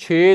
6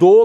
2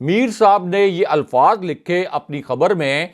میر صاحب نے یہ الفاظ لکھے اپنی خبر میں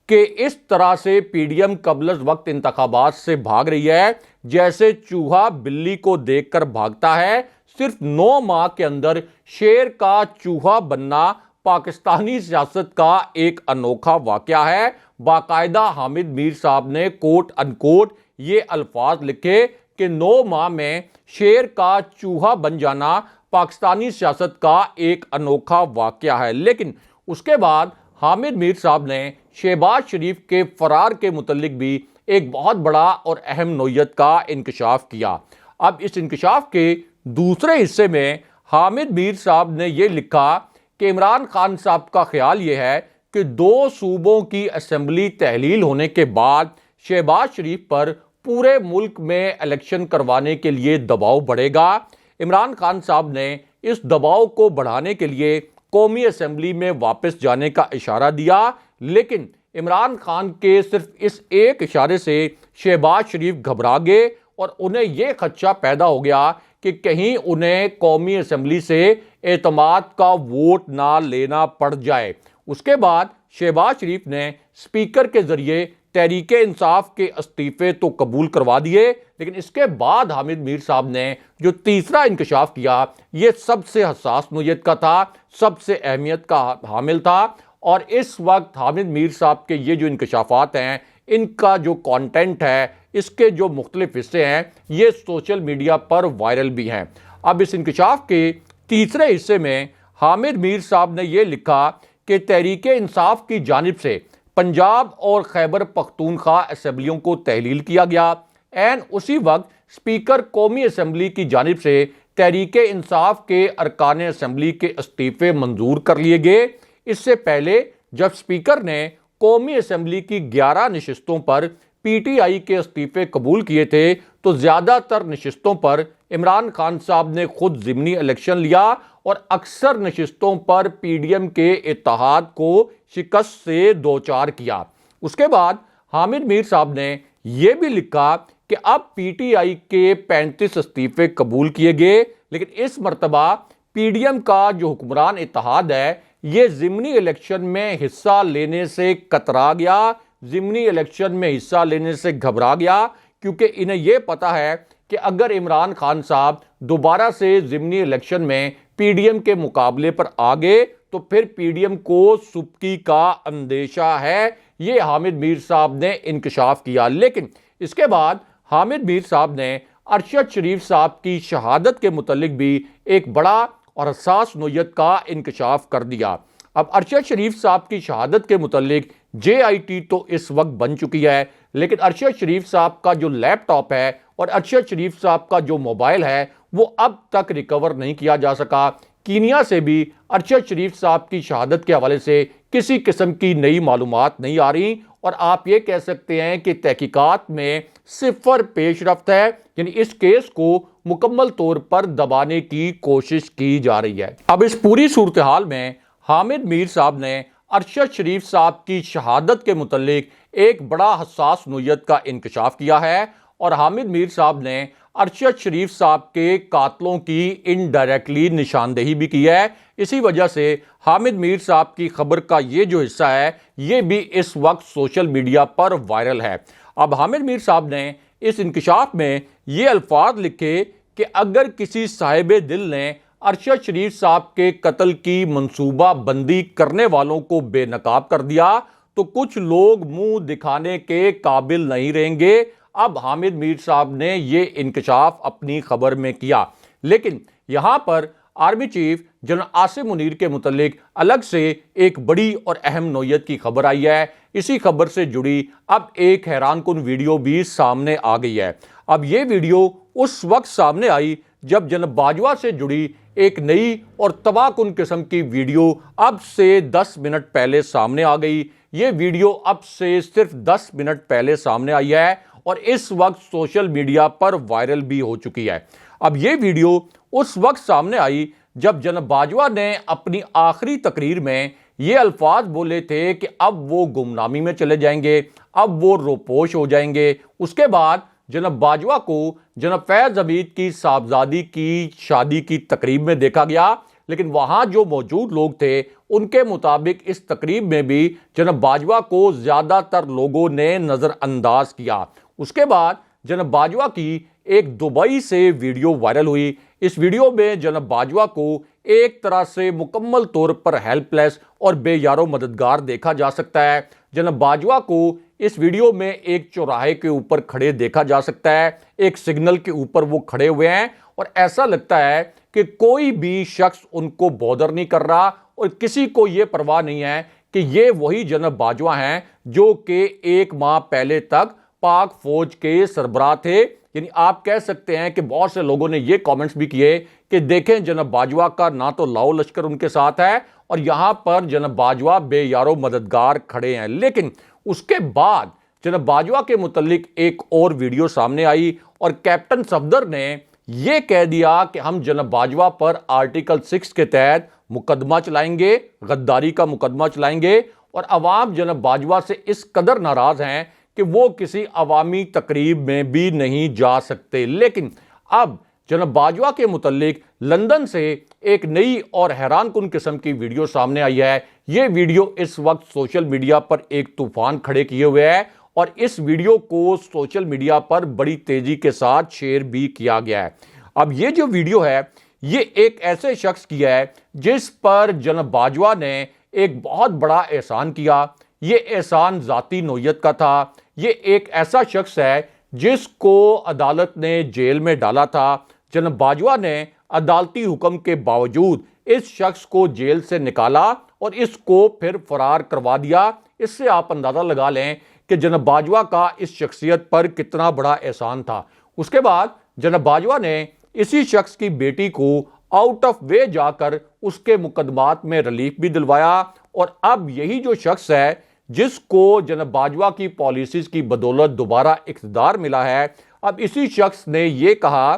کہ اس طرح سے پی ڈی ایم قبل از وقت انتخابات سے بھاگ رہی ہے جیسے چوہا بلی کو دیکھ کر بھاگتا ہے۔ صرف 9 ماہ کے اندر شیر کا چوہا بننا پاکستانی سیاست کا ایک انوکھا واقعہ ہے۔ باقاعدہ حامد میر صاحب نے کوٹ ان کوٹ یہ الفاظ لکھے کہ 9 ماہ میں شیر کا چوہا بن جانا پاکستانی سیاست کا ایک انوکھا واقعہ ہے۔ لیکن اس کے بعد حامد میر صاحب نے شہباز شریف کے فرار کے متعلق بھی ایک بہت بڑا اور اہم نوعیت کا انکشاف کیا۔ اب اس انکشاف کے دوسرے حصے میں حامد میر صاحب نے یہ لکھا کہ عمران خان صاحب کا خیال یہ ہے کہ 2 صوبوں کی اسمبلی تحلیل ہونے کے بعد شہباز شریف پر پورے ملک میں الیکشن کروانے کے لیے دباؤ بڑھے گا۔ عمران خان صاحب نے اس دباؤ کو بڑھانے کے لیے قومی اسمبلی میں واپس جانے کا اشارہ دیا، لیکن عمران خان کے صرف اس ایک اشارے سے شہباز شریف گھبرا گئے اور انہیں یہ خدشہ پیدا ہو گیا کہ کہیں انہیں قومی اسمبلی سے اعتماد کا ووٹ نہ لینا پڑ جائے۔ اس کے بعد شہباز شریف نے اسپیکر کے ذریعے تحریک انصاف کے استعفے تو قبول کروا دیے، لیکن اس کے بعد حامد میر صاحب نے جو تیسرا انکشاف کیا یہ سب سے حساس نوعیت کا تھا، سب سے اہمیت کا حامل تھا، اور اس وقت حامد میر صاحب کے یہ جو انکشافات ہیں ان کا جو کانٹینٹ ہے، اس کے جو مختلف حصے ہیں، یہ سوشل میڈیا پر وائرل بھی ہیں۔ اب اس انکشاف کے تیسرے حصے میں حامد میر صاحب نے یہ لکھا کہ تحریک انصاف کی جانب سے پنجاب اور خیبر پختونخوا اسمبلیوں کو تحلیل کیا گیا۔ عین اسی وقت اسپیکر قومی اسمبلی کی جانب سے تحریک انصاف کے ارکان اسمبلی کے استعفے منظور کر لیے گئے۔ اس سے پہلے جب اسپیکر نے قومی اسمبلی کی 11 نشستوں پر پی ٹی آئی کے استعفے قبول کیے تھے تو زیادہ تر نشستوں پر عمران خان صاحب نے خود ضمنی الیکشن لیا اور اکثر نشستوں پر پی ڈی ایم کے اتحاد کو شکست سے دوچار کیا۔ اس کے بعد حامد میر صاحب نے یہ بھی لکھا کہ اب پی ٹی آئی کے 35 استعفے قبول کیے گئے، لیکن اس مرتبہ پی ڈی ایم کا جو حکمران اتحاد ہے یہ ضمنی الیکشن میں حصہ لینے سے کترا گیا، ضمنی الیکشن میں حصہ لینے سے گھبرا گیا، کیونکہ انہیں یہ پتا ہے کہ اگر عمران خان صاحب دوبارہ سے ضمنی الیکشن میں پی ڈی ایم کے مقابلے پر آگے تو پھر پی ڈی ایم کو سبکی کا اندیشہ ہے۔ یہ حامد میر صاحب نے انکشاف کیا، لیکن اس کے بعد حامد میر صاحب نے ارشد شریف صاحب کی شہادت کے متعلق بھی ایک بڑا اور حساس نوعیت کا انکشاف کر دیا۔ اب ارشد شریف صاحب کی شہادت کے متعلق جے آئی ٹی تو اس وقت بن چکی ہے، لیکن ارشد شریف صاحب کا جو لیپ ٹاپ ہے اور ارشد شریف صاحب کا جو موبائل ہے وہ اب تک ریکور نہیں کیا جا سکا۔ کینیا سے بھی ارشد شریف صاحب کی شہادت کے حوالے سے کسی قسم کی نئی معلومات نہیں آ رہی، اور آپ یہ کہہ سکتے ہیں کہ تحقیقات میں صفر پیش رفت ہے، یعنی اس کیس کو مکمل طور پر دبانے کی کوشش کی جا رہی ہے۔ اب اس پوری صورتحال میں حامد میر صاحب نے ارشد شریف صاحب کی شہادت کے متعلق ایک بڑا حساس نوعیت کا انکشاف کیا ہے، اور حامد میر صاحب نے ارشد شریف صاحب کے قاتلوں کی انڈائریکٹلی نشاندہی بھی کی ہے۔ اسی وجہ سے حامد میر صاحب کی خبر کا یہ جو حصہ ہے یہ بھی اس وقت سوشل میڈیا پر وائرل ہے۔ اب حامد میر صاحب نے اس انکشاف میں یہ الفاظ لکھے کہ اگر کسی صاحب دل نے ارشد شریف صاحب کے قتل کی منصوبہ بندی کرنے والوں کو بے نقاب کر دیا تو کچھ لوگ منہ دکھانے کے قابل نہیں رہیں گے۔ اب حامد میر صاحب نے یہ انکشاف اپنی خبر میں کیا، لیکن یہاں پر army chief general Asim Munir کے متعلق الگ سے ایک بڑی اور اہم نوعیت کی خبر آئی ہے۔ اسی خبر سے جڑی اب ایک حیران کن ویڈیو بھی سامنے آ گئی ہے۔ اب یہ ویڈیو اس وقت سامنے آئی جب جناب باجوہ سے جڑی ایک نئی اور تباہ کن قسم کی ویڈیو اب سے 10 منٹ پہلے سامنے آ گئی۔ یہ ویڈیو اب سے صرف 10 منٹ پہلے سامنے آئی ہے اور اس وقت سوشل میڈیا پر وائرل بھی ہو چکی ہے۔ اب یہ ویڈیو اس وقت سامنے آئی جب جناب باجوہ نے اپنی آخری تقریر میں یہ الفاظ بولے تھے کہ اب وہ گمنامی میں چلے جائیں گے، اب وہ روپوش ہو جائیں گے۔ اس کے بعد جناب باجوہ کو جناب فیض حمید کی صاحبزادی کی شادی کی تقریب میں دیکھا گیا، لیکن وہاں جو موجود لوگ تھے ان کے مطابق اس تقریب میں بھی جناب باجوہ کو زیادہ تر لوگوں نے نظر انداز کیا۔ اس کے بعد جناب باجوہ کی ایک دبئی سے ویڈیو وائرل ہوئی۔ اس ویڈیو میں جناب باجوہ کو ایک طرح سے مکمل طور پر ہیلپ لیس اور بے یارو مددگار دیکھا جا سکتا ہے۔ جناب باجوہ کو اس ویڈیو میں ایک چوراہے کے اوپر کھڑے دیکھا جا سکتا ہے، ایک سگنل کے اوپر وہ کھڑے ہوئے ہیں اور ایسا لگتا ہے کہ کوئی بھی شخص ان کو بودر نہیں کر رہا اور کسی کو یہ پرواہ نہیں ہے کہ یہ وہی جناب باجوہ ہیں جو کہ ایک ماہ پہلے تک پاک فوج کے سربراہ تھے۔ یعنی آپ کہہ سکتے ہیں کہ بہت سے لوگوں نے یہ کامنٹس بھی کیے کہ دیکھیں جناب باجوہ کا نہ تو لاؤ لشکر ان کے ساتھ ہے اور یہاں پر جناب باجوہ بے یارو مددگار کھڑے ہیں۔ لیکن اس کے بعد جناب باجوہ کے متعلق ایک اور ویڈیو سامنے آئی اور کیپٹن صفدر نے یہ کہہ دیا کہ ہم جناب باجوہ پر آرٹیکل 6 کے تحت مقدمہ چلائیں گے، غداری کا مقدمہ چلائیں گے، اور عوام جناب باجوہ سے اس قدر ناراض ہیں کہ وہ کسی عوامی تقریب میں بھی نہیں جا سکتے۔ لیکن اب جناب باجوہ کے متعلق لندن سے ایک نئی اور حیران کن قسم کی ویڈیو سامنے آئی ہے۔ یہ ویڈیو اس وقت سوشل میڈیا پر ایک طوفان کھڑے کیے ہوئے ہے اور اس ویڈیو کو سوشل میڈیا پر بڑی تیزی کے ساتھ شیئر بھی کیا گیا ہے۔ اب یہ جو ویڈیو ہے یہ ایک ایسے شخص کی ہے جس پر جناب باجوہ نے ایک بہت بڑا احسان کیا۔ یہ احسان ذاتی نوعیت کا تھا۔ یہ ایک ایسا شخص ہے جس کو عدالت نے جیل میں ڈالا تھا۔ جناب باجوہ نے عدالتی حکم کے باوجود اس شخص کو جیل سے نکالا اور اس کو پھر فرار کروا دیا۔ اس سے آپ اندازہ لگا لیں کہ جناب باجوہ کا اس شخصیت پر کتنا بڑا احسان تھا۔ اس کے بعد جناب باجوہ نے اسی شخص کی بیٹی کو آؤٹ آف وے جا کر اس کے مقدمات میں ریلیف بھی دلوایا، اور اب یہی جو شخص ہے جس کو جناب باجوہ کی پالیسیز کی بدولت دوبارہ اقتدار ملا ہے، اب اسی شخص نے یہ کہا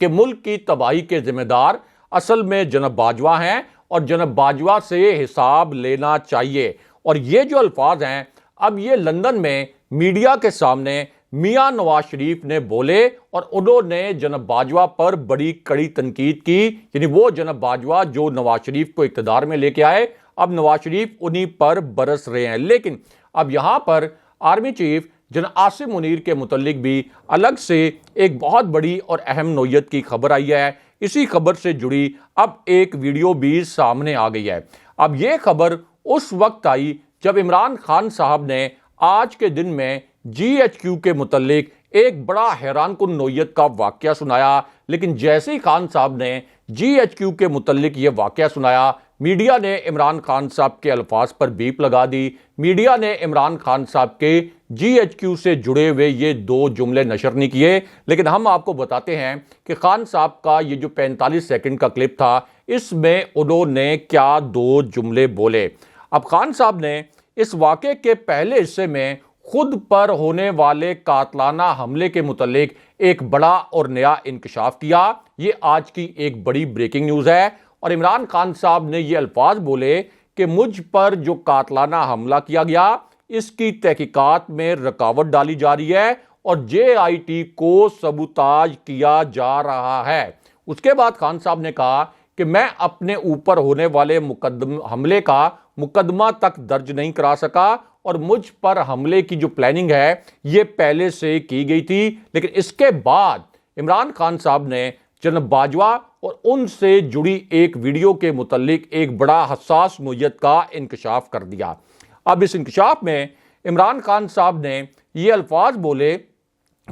کہ ملک کی تباہی کے ذمہ دار اصل میں جناب باجوہ ہیں اور جناب باجوہ سے حساب لینا چاہیے۔ اور یہ جو الفاظ ہیں اب یہ لندن میں میڈیا کے سامنے میاں نواز شریف نے بولے اور انہوں نے جناب باجوہ پر بڑی کڑی تنقید کی۔ یعنی وہ جناب باجوہ جو نواز شریف کو اقتدار میں لے کے آئے، اب نواز شریف انہی پر برس رہے ہیں۔ لیکن اب یہاں پر آرمی چیف جناب عاصم منیر کے متعلق بھی الگ سے ایک بہت بڑی اور اہم نوعیت کی خبر آئی ہے۔ اسی خبر سے جڑی اب ایک ویڈیو بھی سامنے آ گئی ہے۔ اب یہ خبر اس وقت آئی جب عمران خان صاحب نے آج کے دن میں GHQ کے متعلق ایک بڑا حیران کن نوعیت کا واقعہ سنایا۔ لیکن جیسے ہی خان صاحب نے GHQ کے متعلق یہ واقعہ سنایا، میڈیا نے عمران خان صاحب کے الفاظ پر بیپ لگا دی۔ میڈیا نے عمران خان صاحب کے GHQ سے جڑے ہوئے یہ 2 جملے نشر نہیں کیے، لیکن ہم آپ کو بتاتے ہیں کہ خان صاحب کا یہ جو 45 سیکنڈ کا کلپ تھا اس میں انہوں نے کیا 2 جملے بولے۔ اب خان صاحب نے اس واقعے کے پہلے حصے میں خود پر ہونے والے قاتلانہ حملے کے متعلق ایک بڑا اور نیا انکشاف کیا۔ یہ آج کی ایک بڑی بریکنگ نیوز ہے اور عمران خان صاحب نے یہ الفاظ بولے کہ مجھ پر جو قاتلانہ حملہ کیا گیا اس کی تحقیقات میں رکاوٹ ڈالی جا رہی ہے اور JIT کو سبوتاج کیا جا رہا ہے۔ اس کے بعد خان صاحب نے کہا کہ میں اپنے اوپر ہونے والے حملے کا مقدمہ تک درج نہیں کرا سکا اور مجھ پر حملے کی جو پلاننگ ہے یہ پہلے سے کی گئی تھی۔ لیکن اس کے بعد عمران خان صاحب نے جناب باجوہ اور ان سے جڑی ایک ویڈیو کے متعلق ایک بڑا حساس نوعیت کا انکشاف کر دیا۔ اب اس انکشاف میں عمران خان صاحب نے یہ الفاظ بولے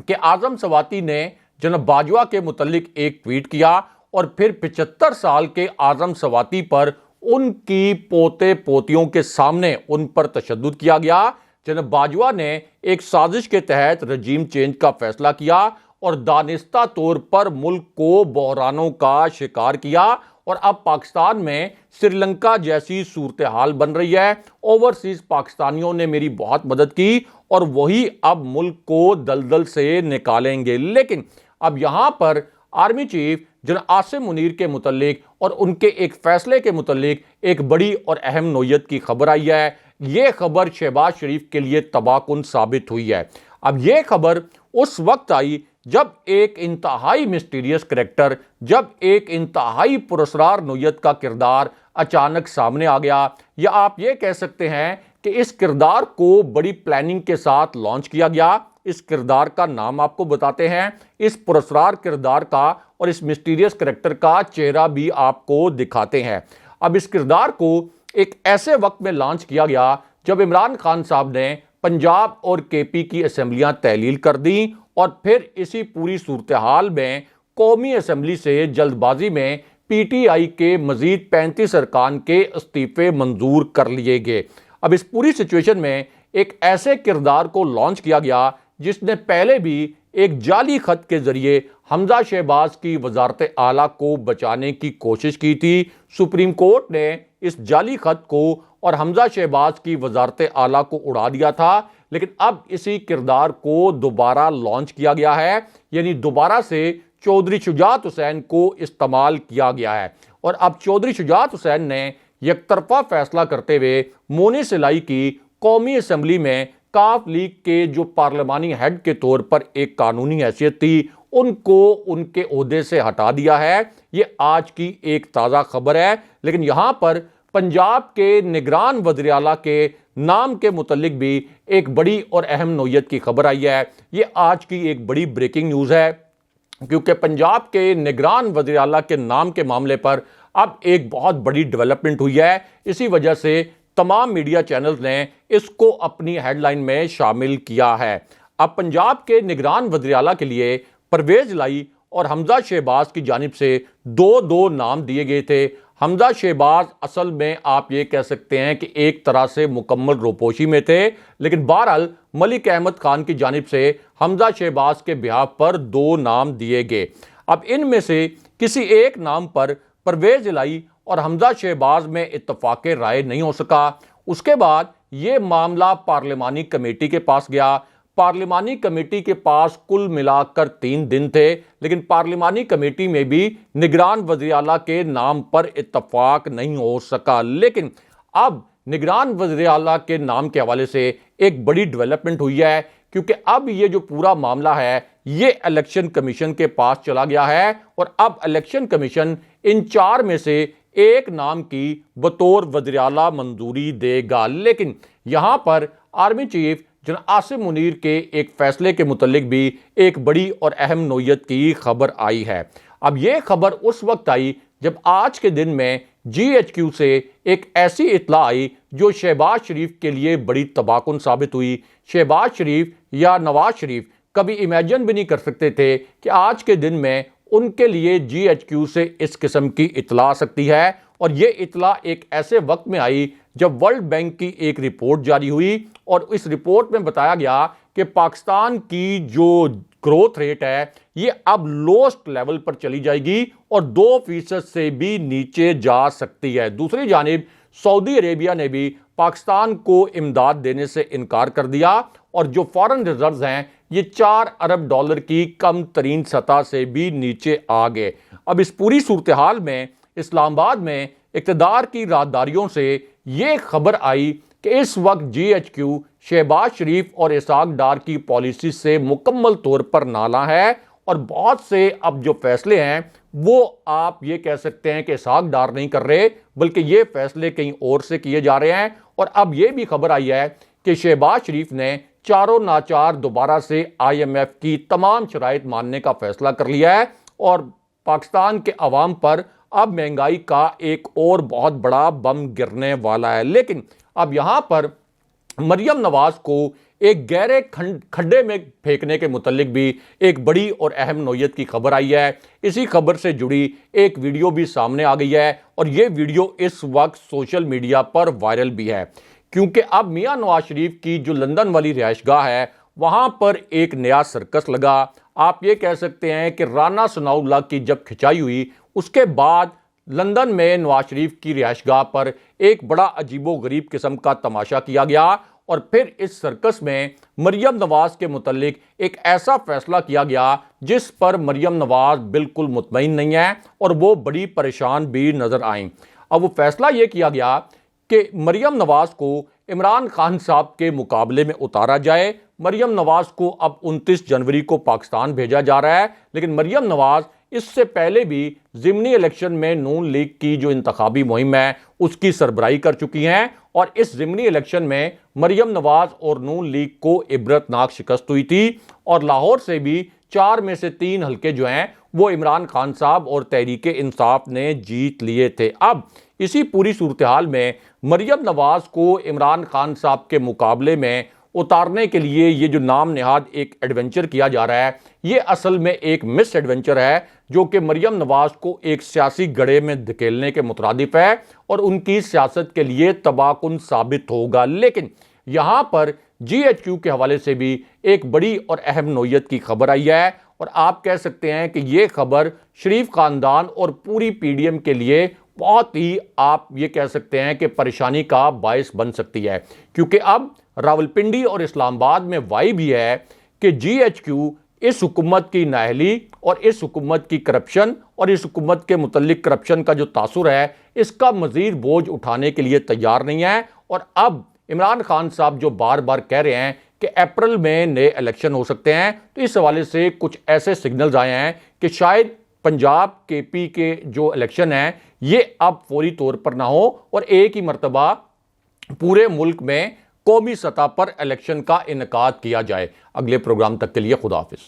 کہ اعظم سواتی نے جناب باجوہ کے متعلق ایک ٹویٹ کیا اور پھر 75 سال کے اعظم سواتی پر ان کی پوتے پوتیوں کے سامنے ان پر تشدد کیا گیا۔ جناب باجوہ نے ایک سازش کے تحت رجیم چینج کا فیصلہ کیا اور دانستہ طور پر ملک کو بحرانوں کا شکار کیا، اور اب پاکستان میں سری لنکا جیسی صورتحال بن رہی ہے۔ اوورسیز پاکستانیوں نے میری بہت مدد کی اور وہی اب ملک کو دلدل سے نکالیں گے۔ لیکن اب یہاں پر آرمی چیف جناب عاصم منیر کے متعلق اور ان کے ایک فیصلے کے متعلق ایک بڑی اور اہم نوعیت کی خبر آئی ہے۔ یہ خبر شہباز شریف کے لیے تباہ کن ثابت ہوئی ہے۔ اب یہ خبر اس وقت آئی جب ایک انتہائی مسٹیریس کریکٹر، جب ایک انتہائی پراسرار نوعیت کا کردار اچانک سامنے آ گیا، یا آپ یہ کہہ سکتے ہیں کہ اس کردار کو بڑی پلاننگ کے ساتھ لانچ کیا گیا۔ اس کردار کا نام آپ کو بتاتے ہیں، اس پراسرار کردار کا اور اس مسٹیریس کریکٹر کا چہرہ بھی آپ کو دکھاتے ہیں۔ اب اس کردار کو ایک ایسے وقت میں لانچ کیا گیا جب عمران خان صاحب نے پنجاب اور کے پی کی اسمبلیاں تحلیل کر دیں، اور پھر اسی پوری صورتحال میں قومی اسمبلی سے جلد بازی میں پی ٹی آئی کے مزید 35 ارکان کے استعفے منظور کر لیے گئے۔ اب اس پوری سچویشن میں ایک ایسے کردار کو لانچ کیا گیا جس نے پہلے بھی ایک جعلی خط کے ذریعے حمزہ شہباز کی وزارت اعلیٰ کو بچانے کی کوشش کی تھی۔ سپریم کورٹ نے اس جعلی خط کو اور حمزہ شہباز کی وزارت اعلیٰ کو اڑا دیا تھا، لیکن اب اسی کردار کو دوبارہ لانچ کیا گیا ہے، یعنی دوبارہ سے چودھری شجاعت حسین کو استعمال کیا گیا ہے۔ اور اب چودھری شجاعت حسین نے یک طرفہ فیصلہ کرتے ہوئے مونی سلائی کی قومی اسمبلی میں کاف لیگ کے جو پارلیمانی ہیڈ کے طور پر ایک قانونی حیثیت تھی، ان کو ان کے عہدے سے ہٹا دیا ہے۔ یہ آج کی ایک تازہ خبر ہے، لیکن یہاں پر پنجاب کے نگران وزیر اعلیٰ کے نام کے متعلق بھی ایک بڑی اور اہم نوعیت کی خبر آئی ہے۔ یہ آج کی ایک بڑی بریکنگ نیوز ہے، کیونکہ پنجاب کے نگران وزیر اعلیٰ کے نام کے معاملے پر اب ایک بہت بڑی ڈیولپمنٹ ہوئی ہے۔ اسی وجہ سے تمام میڈیا چینلز نے اس کو اپنی ہیڈ لائن میں شامل کیا ہے۔ اب پنجاب کے نگران وزیر اعلیٰ کے لیے پرویز الہی اور حمزہ شہباز کی جانب سے دو نام دیے گئے تھے۔ حمزہ شہباز اصل میں آپ یہ کہہ سکتے ہیں کہ ایک طرح سے مکمل روپوشی میں تھے، لیکن بہرحال ملک احمد خان کی جانب سے حمزہ شہباز کے بہاف پر 2 نام دیے گئے۔ اب ان میں سے کسی ایک نام پر پرویز الہی اور حمزہ شہباز میں اتفاق رائے نہیں ہو سکا۔ اس کے بعد یہ معاملہ پارلیمانی کمیٹی کے پاس گیا۔ پارلیمانی کمیٹی کے پاس کل ملا کر 3 دن تھے، لیکن پارلیمانی کمیٹی میں بھی نگران وزیر اعلیٰ کے نام پر اتفاق نہیں ہو سکا۔ لیکن اب نگران وزیر اعلیٰ کے نام کے حوالے سے ایک بڑی ڈیولپمنٹ ہوئی ہے، کیونکہ اب یہ جو پورا معاملہ ہے یہ الیکشن کمیشن کے پاس چلا گیا ہے، اور اب الیکشن کمیشن ان 4 میں سے ایک نام کی بطور وزیر اعلیٰ منظوری دے گا۔ لیکن یہاں پر army chief general Asim Munir کے ایک فیصلے کے متعلق بھی ایک بڑی اور اہم نوعیت کی خبر آئی ہے۔ اب یہ خبر اس وقت آئی جب آج کے دن میں جی ایچ کیو سے ایک ایسی اطلاع آئی جو شہباز شریف کے لیے بڑی تباہ کن ثابت ہوئی۔ شہباز شریف یا نواز شریف کبھی امیجن بھی نہیں کر سکتے تھے کہ آج کے دن میں ان کے لیے جی ایچ کیو سے اس قسم کی اطلاع آ سکتی ہے، اور یہ اطلاع ایک ایسے وقت میں آئی جب ورلڈ بینک کی ایک رپورٹ جاری ہوئی، اور اس رپورٹ میں بتایا گیا کہ پاکستان کی جو گروتھ ریٹ ہے یہ اب لوسٹ لیول پر چلی جائے گی اور 2% سے بھی نیچے جا سکتی ہے۔ دوسری جانب سعودی عربیہ نے بھی پاکستان کو امداد دینے سے انکار کر دیا، اور جو فارن ریزروز ہیں یہ $4 ارب کی کم ترین سطح سے بھی نیچے آ گئے۔ اب اس پوری صورتحال میں اسلام آباد میں اقتدار کی رازداریوں سے یہ خبر آئی کہ اس وقت جی ایچ کیو شہباز شریف اور اسحاق ڈار کی پالیسی سے مکمل طور پر نالاں ہے، اور بہت سے اب جو فیصلے ہیں وہ آپ یہ کہہ سکتے ہیں کہ اسحاق ڈار نہیں کر رہے، بلکہ یہ فیصلے کہیں اور سے کیے جا رہے ہیں۔ اور اب یہ بھی خبر آئی ہے کہ شہباز شریف نے چاروں ناچار دوبارہ سے آئی ایم ایف کی تمام شرائط ماننے کا فیصلہ کر لیا ہے، اور پاکستان کے عوام پر اب مہنگائی کا ایک اور بہت بڑا بم گرنے والا ہے۔ لیکن اب یہاں پر مریم نواز کو ایک گہرے کھڈے میں پھینکنے کے متعلق بھی ایک بڑی اور اہم نوعیت کی خبر آئی ہے۔ اسی خبر سے جڑی ایک ویڈیو بھی سامنے آ گئی ہے، اور یہ ویڈیو اس وقت سوشل میڈیا پر وائرل بھی ہے، کیونکہ اب میاں نواز شریف کی جو لندن والی رہائش گاہ ہے وہاں پر ایک نیا سرکس لگا۔ آپ یہ کہہ سکتے ہیں کہ رانا ثناء اللہ کی جب کھچائی ہوئی اس کے بعد لندن میں نواز شریف کی رہائش گاہ پر ایک بڑا عجیب و غریب قسم کا تماشا کیا گیا، اور پھر اس سرکس میں مریم نواز کے متعلق ایک ایسا فیصلہ کیا گیا جس پر مریم نواز بالکل مطمئن نہیں ہے، اور وہ بڑی پریشان بھی نظر آئیں۔ اب وہ فیصلہ یہ کیا گیا کہ مریم نواز کو عمران خان صاحب کے مقابلے میں اتارا جائے۔ مریم نواز کو اب 29 جنوری کو پاکستان بھیجا جا رہا ہے، لیکن مریم نواز اس سے پہلے بھی ضمنی الیکشن میں نون لیگ کی جو انتخابی مہم ہے اس کی سربراہی کر چکی ہیں، اور اس ضمنی الیکشن میں مریم نواز اور نون لیگ کو عبرتناک شکست ہوئی تھی، اور لاہور سے بھی 4 میں سے 3 حلقے جو ہیں وہ عمران خان صاحب اور تحریک انصاف نے جیت لیے تھے۔ اب اسی پوری صورتحال میں مریم نواز کو عمران خان صاحب کے مقابلے میں اتارنے کے لیے یہ جو نام نہاد ایک ایڈونچر کیا جا رہا ہے، یہ اصل میں ایک مس ایڈونچر ہے جو کہ مریم نواز کو ایک سیاسی گڑھے میں دھکیلنے کے مترادف ہے اور ان کی سیاست کے لیے تباہ کن ثابت ہوگا۔ لیکن یہاں پر جی ایچ کیو کے حوالے سے بھی ایک بڑی اور اہم نوعیت کی خبر آئی ہے، اور آپ کہہ سکتے ہیں کہ یہ خبر شریف خاندان اور پوری پی ڈی ایم کے لیے بہت ہی، آپ یہ کہہ سکتے ہیں کہ پریشانی کا باعث بن سکتی ہے، کیونکہ اب راولپنڈی اور اسلام آباد میں وائی بھی ہے کہ جی ایچ کیو اس حکومت کی نااہلی اور اس حکومت کی کرپشن اور اس حکومت کے متعلق کرپشن کا جو تاثر ہے اس کا مزید بوجھ اٹھانے کے لیے تیار نہیں ہے۔ اور اب عمران خان صاحب جو بار بار کہہ رہے ہیں کہ اپریل میں نئے الیکشن ہو سکتے ہیں، تو اس حوالے سے کچھ ایسے سگنلز آئے ہیں کہ شاید پنجاب کے پی کے جو الیکشن ہیں یہ اب فوری طور پر نہ ہو اور ایک ہی مرتبہ پورے ملک میں قومی سطح پر الیکشن کا انعقاد کیا جائے۔ اگلے پروگرام تک کے لیے خدا حافظ۔